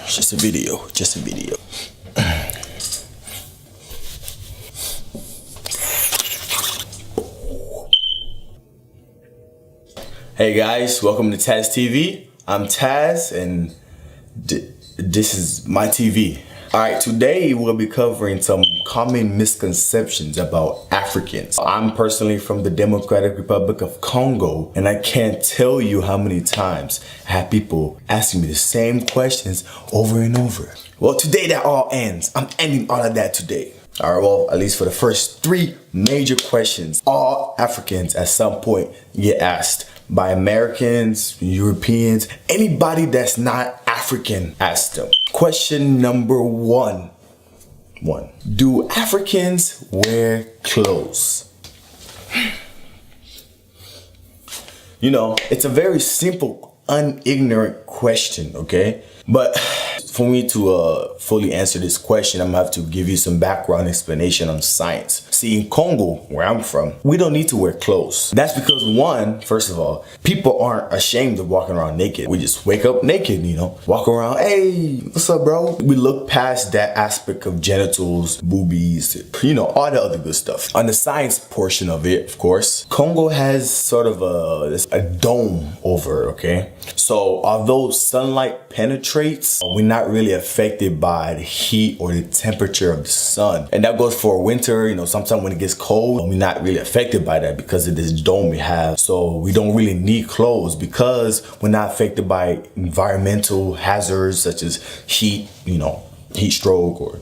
just a video, just a video. Hey guys, welcome to TAZTV. I'm Taz and this is my TV. Alright, today we'll be covering some common misconceptions about Africans. I'm personally from the Democratic Republic of Congo, and I can't tell you how many times I have people asking me the same questions over and over. Well, today that all ends. I'm ending all of that today. Alright, well, at least for the first 3 major questions, all Africans at some point get asked by Americans, Europeans, anybody that's not African asks them. Question number 1. Do Africans wear clothes? You know, it's a very simple, unignorant question, okay? But for me to fully answer this question, I'm gonna have to give you some background explanation on science. See, in Congo, where I'm from, we don't need to wear clothes. That's because one, first of all, people aren't ashamed of walking around naked. We just wake up naked, you know, walk around, hey, what's up, bro? We look past that aspect of genitals, boobies, you know, all the other good stuff. On the science portion of it, of course, Congo has sort of a dome over it, okay? So although sunlight penetrates, we're not really affected by the heat or the temperature of the sun. And that goes for winter, you know, sometimes when it gets cold, we're not really affected by that because of this dome we have. So we don't really need clothes because we're not affected by environmental hazards such as heat, you know, heat stroke or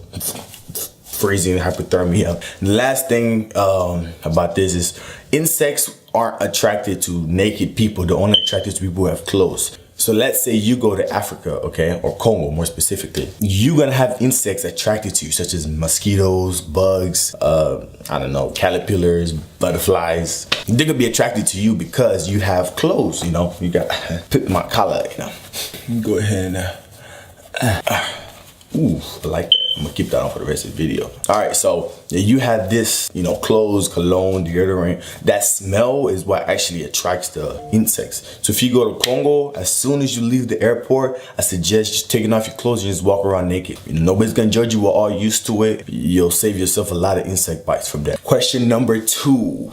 freezing, hypothermia. And the last thing about this is insects aren't attracted to naked people. They're only attracted to people who have clothes. So let's say you go to Africa, okay, or Congo more specifically, you're gonna have insects attracted to you, such as mosquitoes, bugs, I don't know, caterpillars, butterflies. They're gonna be attracted to you because you have clothes, you know. You got, pick my collar, you know. Go ahead and, ooh, I like that. I'm gonna keep that on for the rest of the video. All right, so you have this, you know, clothes, cologne, deodorant. That smell is what actually attracts the insects. So if you go to Congo, as soon as you leave the airport, I suggest just taking off your clothes and just walk around naked. You know, nobody's gonna judge you. We're all used to it. You'll save yourself a lot of insect bites from that. Question number 2.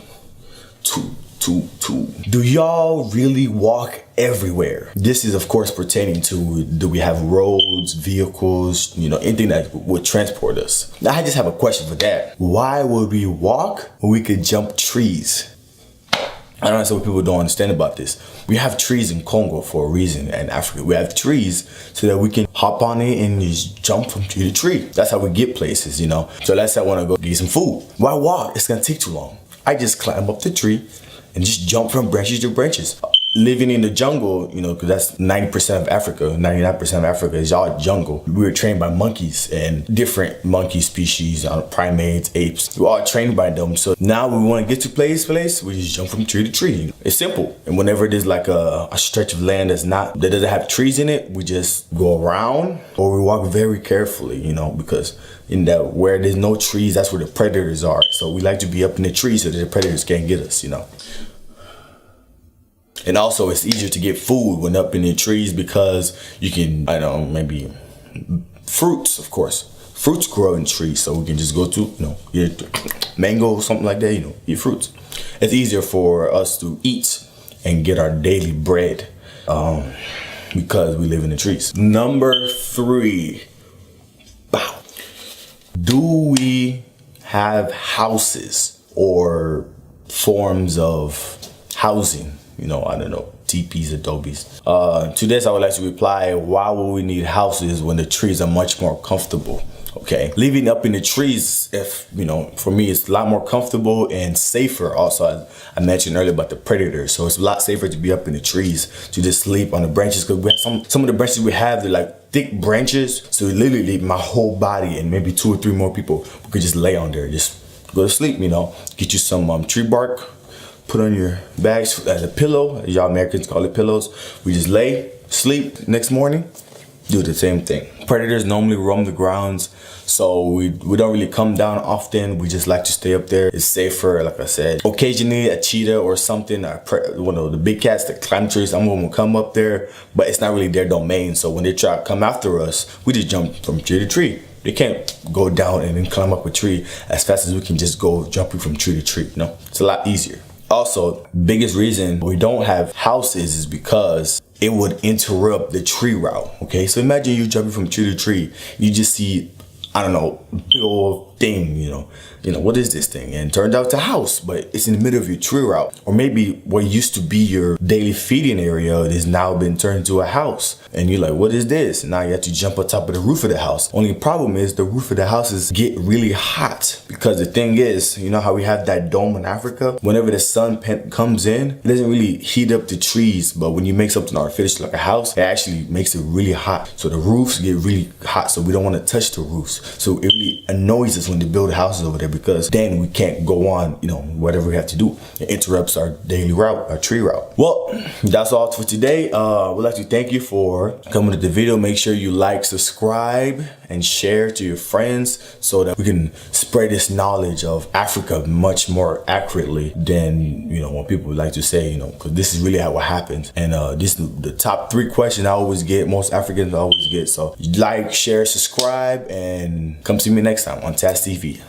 Do y'all really walk everywhere? This is of course pertaining to, do we have roads, vehicles, you know, anything that would transport us? Now I just have a question for that. Why would we walk when we could jump trees? I don't know what people don't understand about this. We have trees in Congo for a reason, and Africa. We have trees so that we can hop on it and just jump from tree to tree. That's how we get places, you know. So let's say I want to go get some food. Why walk? It's gonna take too long. I just climb up the tree and just jump from branches to branches. Living in the jungle, you know, because that's 90% of Africa, 99% of Africa is all jungle. We were trained by monkeys and different monkey species, primates, apes. We're all trained by them. So now we want to get to place, we just jump from tree to tree. It's simple. And whenever there's like a stretch of land that doesn't have trees in it, we just go around, or we walk very carefully, you know, because where there's no trees, that's where the predators are. So we like to be up in the trees so that the predators can't get us, you know. And also it's easier to get food when up in the trees because you can, I don't know, maybe fruits, of course. Fruits grow in trees, so we can just go to, you know, get mango, something like that, you know, eat fruits. It's easier for us to eat and get our daily bread because we live in the trees. Number 3. Wow. Do we have houses or forms of housing? You know, I don't know, teepees, adobes. To this, I would like to reply, why would we need houses when the trees are much more comfortable? Okay, living up in the trees, if you know, for me, it's a lot more comfortable and safer. Also, as I mentioned earlier about the predators, so it's a lot safer to be up in the trees to just sleep on the branches. Because we have some of the branches we have, they're like thick branches, so literally my whole body and maybe 2 or 3 more people could just lay on there, just go to sleep. You know, get you some tree bark. Put on your bags as a pillow, as y'all Americans call it pillows. We just lay, sleep, next morning, do the same thing. Predators normally roam the grounds, so we don't really come down often. We just like to stay up there. It's safer, like I said. Occasionally a cheetah or something, one of the big cats that climb trees, some of them will come up there, but it's not really their domain. So when they try to come after us, we just jump from tree to tree. They can't go down and then climb up a tree as fast as we can just go jumping from tree to tree. You know, it's a lot easier. Also, biggest reason we don't have houses is because it would interrupt the tree route. Okay, so imagine you jumping from tree to tree, you just see, I don't know, big old thing, you know, what is this thing? And it turned out it's a house, but it's in the middle of your tree route. Or maybe what used to be your daily feeding area is now been turned into a house. And you're like, what is this? And now you have to jump on top of the roof of the house. Only problem is the roof of the houses get really hot, because the thing is, you know how we have that dome in Africa? Whenever the sun comes in, it doesn't really heat up the trees, but when you make something artificial like a house, it actually makes it really hot. So the roofs get really hot, so we don't want to touch the roofs. So it really annoys us when they build houses over there, because then we can't go on, you know, whatever we have to do. It interrupts our daily route, our tree route. Well, that's all for today. We'd like to thank you for coming to the video. Make sure you like, subscribe, and share to your friends so that we can spread this knowledge of Africa much more accurately than, you know, what people like to say, you know, because this is really how it happens. And this is the top 3 questions I always get, most Africans always get. So like, share, subscribe, and come see me next time on TAZTV.